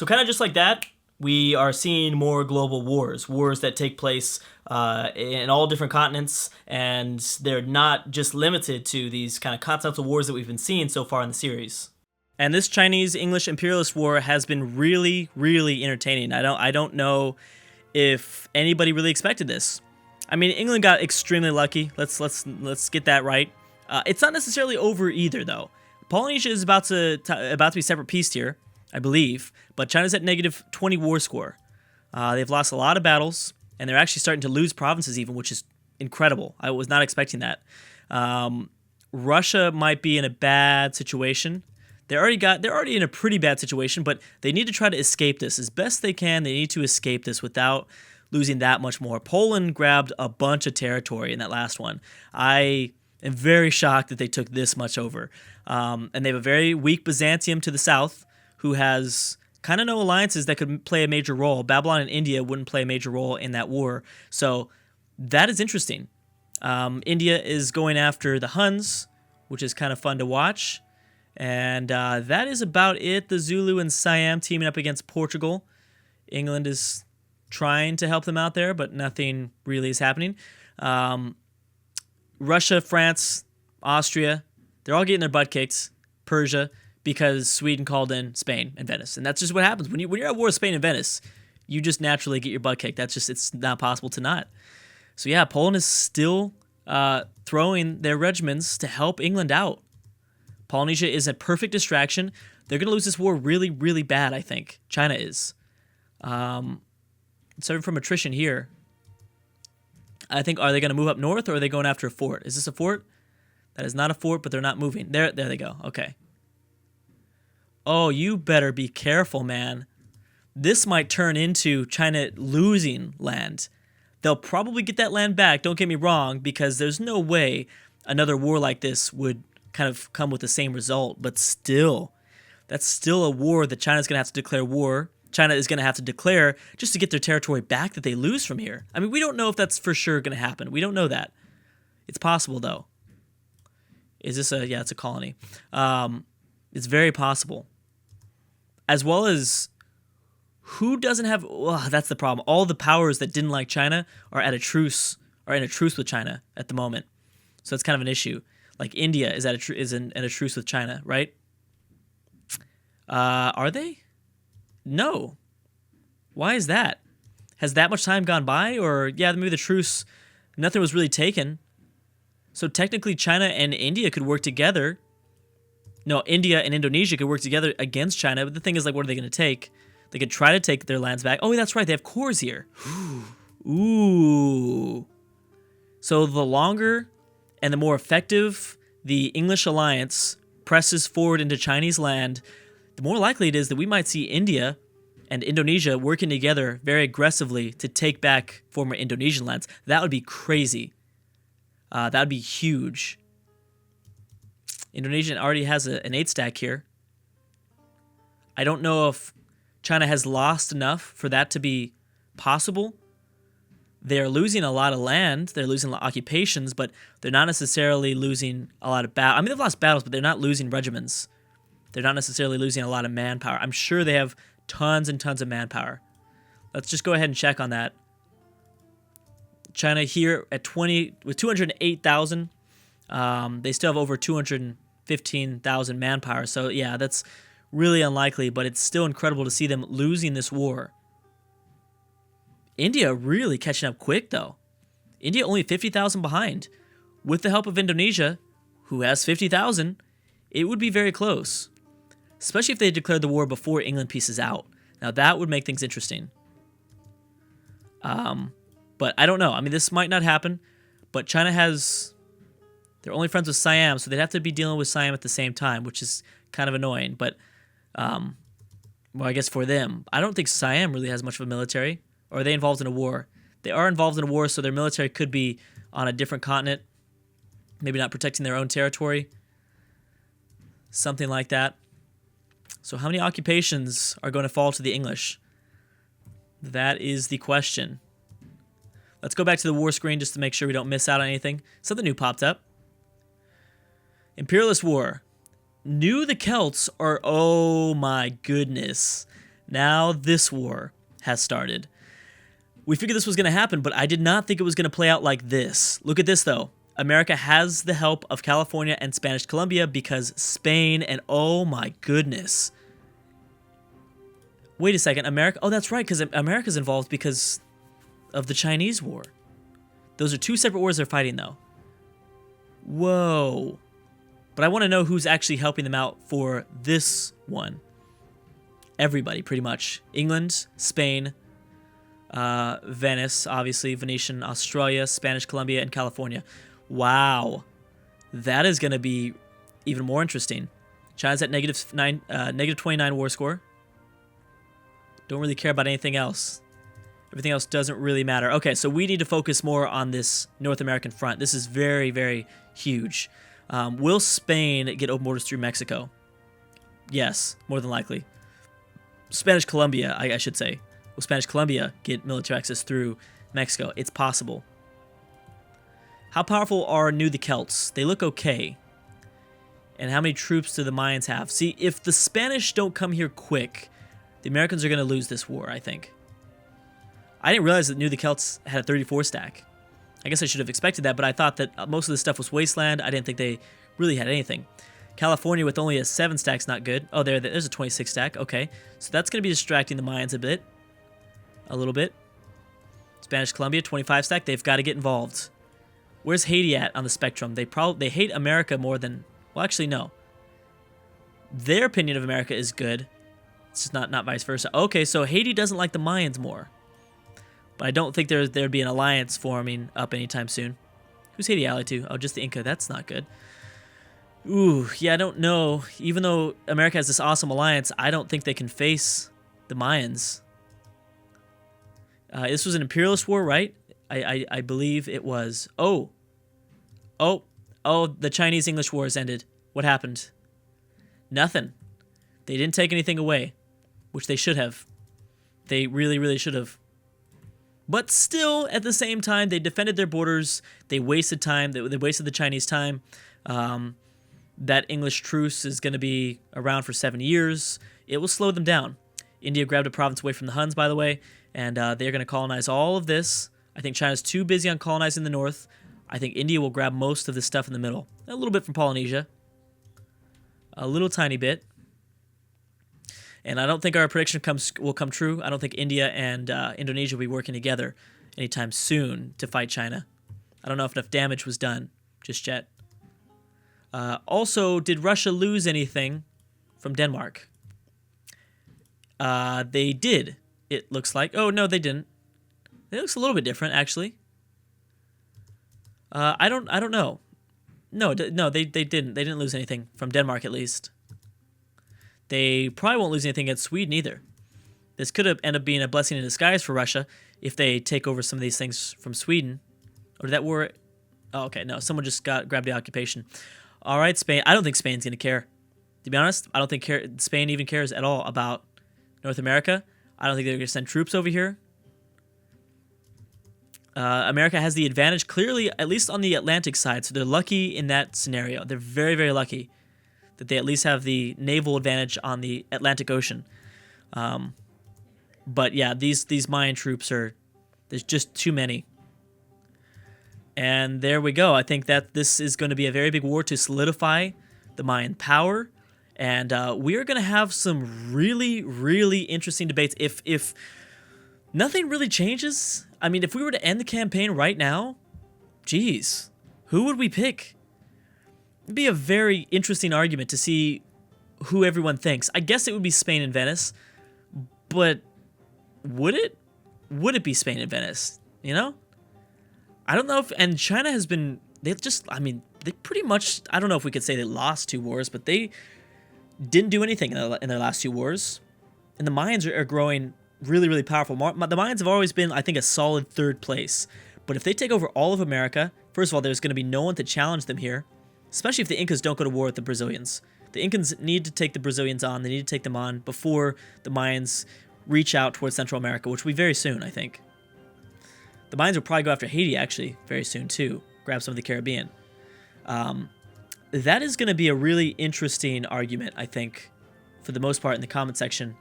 So kind of just like that, we are seeing more global wars, wars that take place in all different continents, and they're not just limited to these kind of continental wars that we've been seeing so far in the series. And this Chinese-English imperialist war has been really, really entertaining. I don't know if anybody really expected this. I mean, England got extremely lucky. Let's get that right. It's not necessarily over either, though. Polynesia is about to be separate peace here, I believe, but China's at -20 war score. They've lost a lot of battles, and they're actually starting to lose provinces even, which is incredible. I was not expecting that. Russia might be in a bad situation. They're already in a pretty bad situation, but they need to try to escape this as best they can. They need to escape this without losing that much more. Poland grabbed a bunch of territory in that last one. I am very shocked that they took this much over. And they have a very weak Byzantium to the south, who has kind of no alliances that could play a major role. Babylon and India wouldn't play a major role in that war. So that is interesting. India is going after the Huns, which is kind of fun to watch. And that is about it. The Zulu and Siam teaming up against Portugal. England is trying to help them out there, but nothing really is happening. Russia, France, Austria, they're all getting their butt kicked. Persia, because Sweden called in Spain and Venice. And that's just what happens. When you're at war with Spain and Venice, you just naturally get your butt kicked. It's not possible to not. So yeah, Poland is still throwing their regiments to help England out. Polynesia is a perfect distraction. They're going to lose this war really, really bad, I think. China is. Starting from attrition here. I think, are they going to move up north, or are they going after a fort? Is this a fort? That is not a fort, but they're not moving. There they go. Okay. Oh, you better be careful, man. This might turn into China losing land. They'll probably get that land back, don't get me wrong, because there's no way another war like this would kind of come with the same result. But still, that's still a war that China's going to have to declare war. China is going to have to declare just to get their territory back that they lose from here. I mean, we don't know if that's for sure going to happen. We don't know that. It's possible, though. Is this a... Yeah, it's a colony. It's very possible. As well as... Who doesn't have... Well, that's the problem. All the powers that didn't like China are at a truce, are in a truce with China at the moment. So it's kind of an issue. Like India is at a truce with China, right? Are they? No. Why is that? Has that much time gone by? Or, yeah, maybe the truce, nothing was really taken. So technically China and India could work together. No, India and Indonesia could work together against China. But the thing is, like, what are they going to take? They could try to take their lands back. Oh, that's right. They have cores here. Ooh. So the longer and the more effective the English alliance presses forward into Chinese land, the more likely it is that we might see India and Indonesia working together very aggressively to take back former Indonesian lands. That would be crazy. That would be huge. Indonesia already has an 8-stack here. I don't know if China has lost enough for that to be possible. They're losing a lot of land. They're losing occupations, but they're not necessarily losing a lot of battles. I mean, they've lost battles, but they're not losing regiments. They're not necessarily losing a lot of manpower. I'm sure they have tons and tons of manpower. Let's just go ahead and check on that. China here at 208,000. They still have over 215,000 manpower. So yeah, that's really unlikely, but it's still incredible to see them losing this war. India really catching up quick, though. India only 50,000 behind. With the help of Indonesia, who has 50,000, it would be very close. Especially if they declared the war before England pieces out. Now, that would make things interesting. But I don't know. I mean, this might not happen. But China has... They're only friends with Siam, so they'd have to be dealing with Siam at the same time, which is kind of annoying. But, well, I guess for them, I don't think Siam really has much of a military. Or are they involved in a war? They are involved in a war, so their military could be on a different continent. Maybe not protecting their own territory. Something like that. So how many occupations are going to fall to the English? That is the question. Let's go back to the war screen just to make sure we don't miss out on anything. Something new popped up. Imperialist War. Knew the Celts are... Oh my goodness. Now this war has started. We figured this was going to happen, but I did not think it was going to play out like this. Look at this, though. America has the help of California and Spanish Colombia because Spain and oh my goodness. Wait a second, America... Oh, that's right, because America's involved because of the Chinese war. Those are two separate wars they're fighting, though. Whoa. But I want to know who's actually helping them out for this one. Everybody, pretty much. England, Spain, Venice, obviously, Venetian, Australia, Spanish Colombia, and California. Wow. That is going to be even more interesting. China's at negative 29 war score. Don't really care about anything else. Everything else doesn't really matter. Okay, so we need to focus more on this North American front. This is very, very huge. Will Spain get open borders through Mexico? Yes, more than likely. Spanish Colombia, I should say. Will Spanish Colombia get military access through Mexico? It's possible. How powerful are the Celts? They look okay. And how many troops do the Mayans have? See, if the Spanish don't come here quick, the Americans are going to lose this war, I think. I didn't realize that the Celts had a 34 stack. I guess I should have expected that, but I thought that most of the stuff was wasteland. I didn't think they really had anything. California with only a 7 stack's not good. Oh, there's a 26 stack. Okay, so that's going to be distracting the Mayans a bit. A little bit. Spanish Colombia, 25 stack. They've got to get involved. Where's Haiti at on the spectrum? They hate America more than... Well, actually, no. Their opinion of America is good. It's just not vice versa. Okay, so Haiti doesn't like the Mayans more. But I don't think there'd be an alliance forming up anytime soon. Who's Haiti allied to? Oh, just the Inca. That's not good. Ooh, yeah, I don't know. Even though America has this awesome alliance, I don't think they can face the Mayans. This was an imperialist war, right? I believe it was. Oh, the Chinese-English wars ended. What happened? Nothing. They didn't take anything away, which they should have. They really, really should have. But still, at the same time, they defended their borders. They wasted time. They wasted the Chinese time. That English truce is going to be around for 7 years. It will slow them down. India grabbed a province away from the Huns, by the way, and they're going to colonize all of this. I think China's too busy on colonizing the north. I think India will grab most of the stuff in the middle. A little bit from Polynesia. A little tiny bit. And I don't think our prediction will come true. I don't think India and Indonesia will be working together anytime soon to fight China. I don't know if enough damage was done just yet. Also, did Russia lose anything from Denmark? They did, it looks like. Oh, no, they didn't. It looks a little bit different, actually. I don't know. No, they didn't. They didn't lose anything from Denmark, at least. They probably won't lose anything against Sweden either. This could end up being a blessing in disguise for Russia if they take over some of these things from Sweden. Or did that war... Oh, okay, no, someone just grabbed the occupation. All right, Spain. I don't think Spain's going to care. To be honest, I don't think Spain even cares at all about North America. I don't think they're going to send troops over here. America has the advantage clearly, at least on the Atlantic side, so they're lucky in that scenario. They're very, very lucky that they at least have the naval advantage on the Atlantic Ocean. But yeah, these Mayan troops there's just too many. And there we go. I think that this is going to be a very big war to solidify the Mayan power. And we are going to have some really, really interesting debates. If nothing really changes, I mean, if we were to end the campaign right now, geez, who would we pick? It'd be a very interesting argument to see who everyone thinks. I guess it would be Spain and Venice, but would it? Would it be Spain and Venice? You know? I don't know if... And China has been... they pretty much... I don't know if we could say they lost 2 wars, but they didn't do anything in their last 2 wars. And the Mayans are growing really, really powerful. The Mayans have always been, I think, a solid 3rd place. But if they take over all of America, first of all, there's going to be no one to challenge them here. Especially if the Incas don't go to war with the Brazilians. The Incans need to take the Brazilians on. They need to take them on before the Mayans reach out towards Central America, which will be very soon, I think. The Mayans will probably go after Haiti, actually, very soon, too. Grab some of the Caribbean. That is going to be a really interesting argument, I think, for the most part, in the comment section.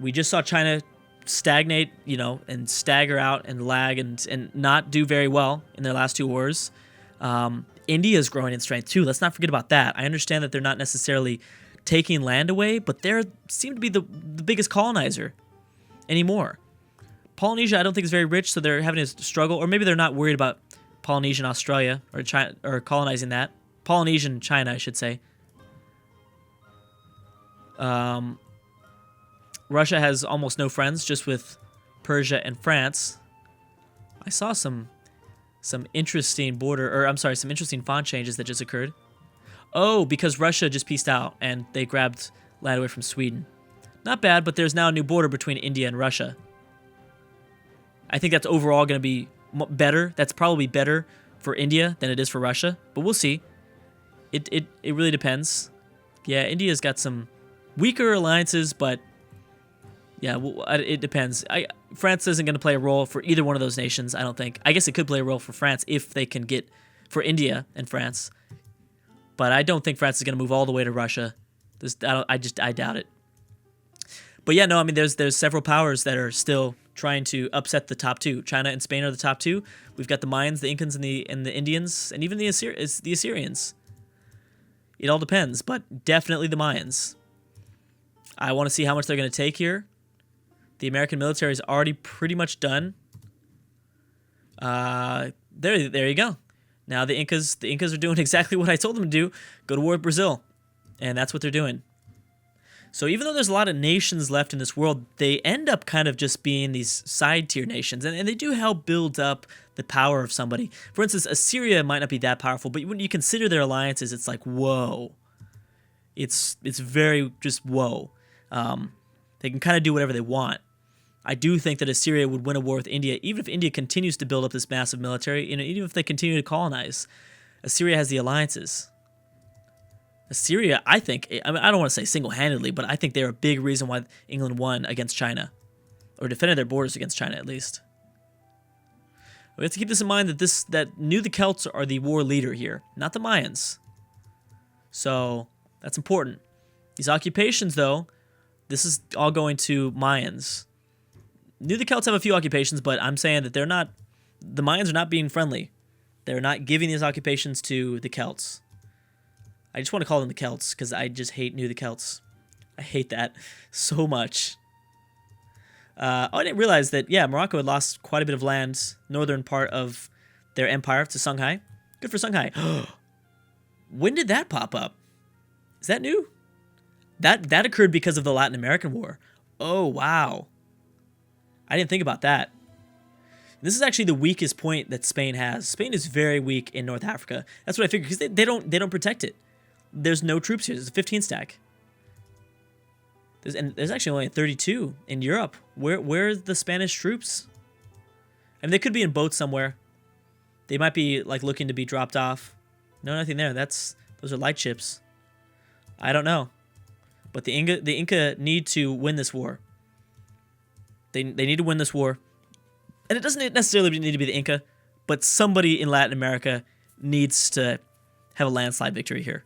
We just saw China stagnate, you know, and stagger out and lag and not do very well in their last two wars. India is growing in strength too. Let's not forget about that. I understand that they're not necessarily taking land away, but they seem to be the biggest colonizer anymore. Polynesia, I don't think is very rich, so they're having a struggle, or maybe they're not worried about Polynesia and Australia or China or colonizing that. Polynesian China, I should say. Russia has almost no friends, just with Persia and France. I saw some interesting some interesting font changes that just occurred. Oh, because Russia just peaced out and they grabbed land away from Sweden. Not bad, but there's now a new border between India and Russia. I think that's overall going to be better. That's probably better for India than it is for Russia, but we'll see. It really depends. Yeah, India's got some weaker alliances, but yeah, well, it depends. France isn't going to play a role for either one of those nations, I don't think. I guess it could play a role for France if they can get for India and France. But I don't think France is going to move all the way to Russia. I doubt it. But yeah, no, I mean, there's several powers that are still trying to upset the top two. China and Spain are the top two. We've got the Mayans, the Incans, and the Indians, and even the Assyrians. It all depends, but definitely the Mayans. I want to see how much they're going to take here. The American military is already pretty much done. There you go. Now the Incas are doing exactly what I told them to do. Go to war with Brazil. And that's what they're doing. So even though there's a lot of nations left in this world, they end up kind of just being these side-tier nations. And they do help build up the power of somebody. For instance, Assyria might not be that powerful, but when you consider their alliances, it's like, whoa. It's very just whoa. They can kind of do whatever they want. I do think that Assyria would win a war with India, even if India continues to build up this massive military, you know, even if they continue to colonize. Assyria has the alliances. Assyria, I think, I mean, I don't want to say single-handedly, but I think they're a big reason why England won against China, or defended their borders against China at least. We have to keep this in mind that the Celts are the war leader here, not the Mayans. So that's important. These occupations, though, this is all going to Mayans. The Celts have a few occupations, but I'm saying that the Mayans are not being friendly. They're not giving these occupations to the Celts. I just want to call them the Celts because I just hate the Celts. I hate that so much. I didn't realize that, yeah, Morocco had lost quite a bit of land, northern part of their empire to Songhai. Good for Songhai. When did that pop up? Is that new? That occurred because of the Latin American War. Oh, wow. I didn't think about that. This is actually the weakest point that Spain has. Spain is very weak in North Africa. That's what I figured, because they don't protect it. There's no troops here. There's a 15 stack. There's actually only a 32 in Europe. Where are the Spanish troops? I mean, they could be in boats somewhere. They might be like looking to be dropped off. No, nothing there. Those are light ships. I don't know. But the Inca need to win this war. They need to win this war. And it doesn't necessarily need to be the Inca, but somebody in Latin America needs to have a landslide victory here.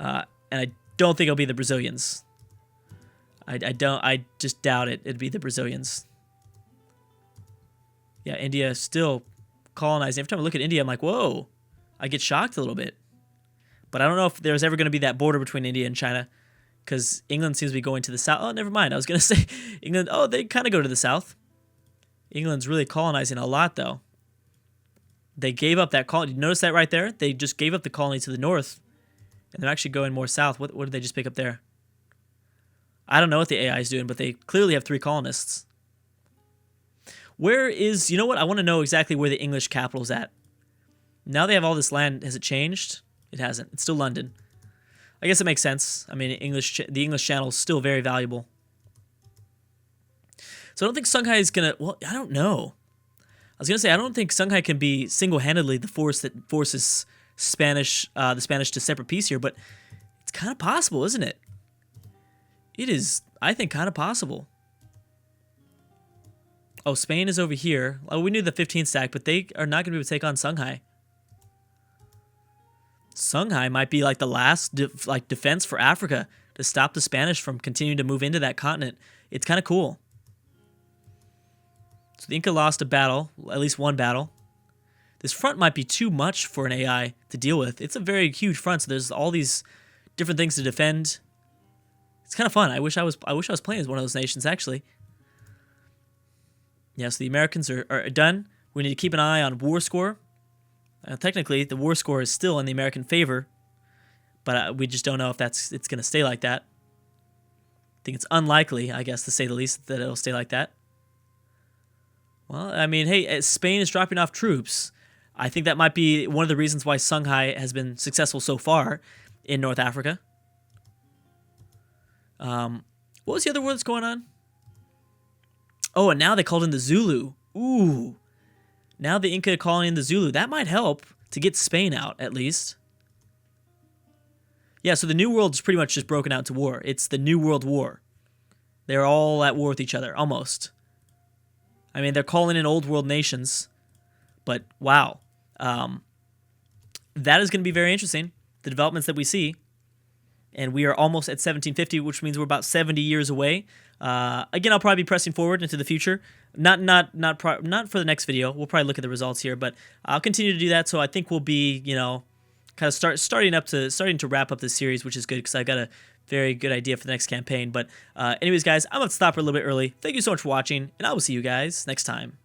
And I don't think it'll be the Brazilians. I just doubt it. It'd be the Brazilians. Yeah, India is still colonizing. Every time I look at India, I'm like, whoa. I get shocked a little bit. But I don't know if there's ever going to be that border between India and China, because England seems to be going to the south. Oh, never mind. I was going to say England. Oh, they kind of go to the south. England's really colonizing a lot, though. They gave up that colony. You notice that right there? They just gave up the colony to the north, and they're actually going more south. What did they just pick up there? I don't know what the AI is doing, but they clearly have 3 colonists. You know what? I want to know exactly where the English capital is at. Now they have all this land. Has it changed? It hasn't. It's still London. I guess it makes sense. I mean, the English Channel is still very valuable. So I don't think Songhai is going to... Well, I don't know. I was going to say, I don't think Songhai can be single-handedly the force that forces the Spanish to separate peace here, but it's kind of possible, isn't it? It is, I think, kind of possible. Oh, Spain is over here. Oh, we knew the 15 stack, but they are not going to be able to take on Songhai. Songhai might be like the last defense for Africa to stop the Spanish from continuing to move into that continent. It's kind of cool. So the Inca lost a battle, at least one battle. This front might be too much for an AI to deal with. It's a very huge front, so there's all these different things to defend. It's kind of fun. I wish I was playing as one of those nations, actually. Yeah, so the Americans are done. We need to keep an eye on war score. Technically, the war score is still in the American favor, but we just don't know if it's going to stay like that. I think it's unlikely, I guess, to say the least, that it'll stay like that. Well, I mean, hey, Spain is dropping off troops. I think that might be one of the reasons why Songhai has been successful so far in North Africa. What was the other war that's going on? Oh, and now they called in the Zulu. Ooh. Now the Inca calling in the Zulu. That might help to get Spain out, at least. Yeah, so the New World's pretty much just broken out into war. It's the New World War. They're all at war with each other, almost. I mean, they're calling in old world nations. But, wow. That is going to be very interesting, the developments that we see. And we are almost at 1750, which means we're about 70 years away. Again, I'll probably be pressing forward into the future. Not for the next video. We'll probably look at the results here, but I'll continue to do that. So I think we'll be, kind of starting to wrap up this series, which is good because I've got a very good idea for the next campaign. But anyways, guys, I'm going to stop for a little bit early. Thank you so much for watching, and I will see you guys next time.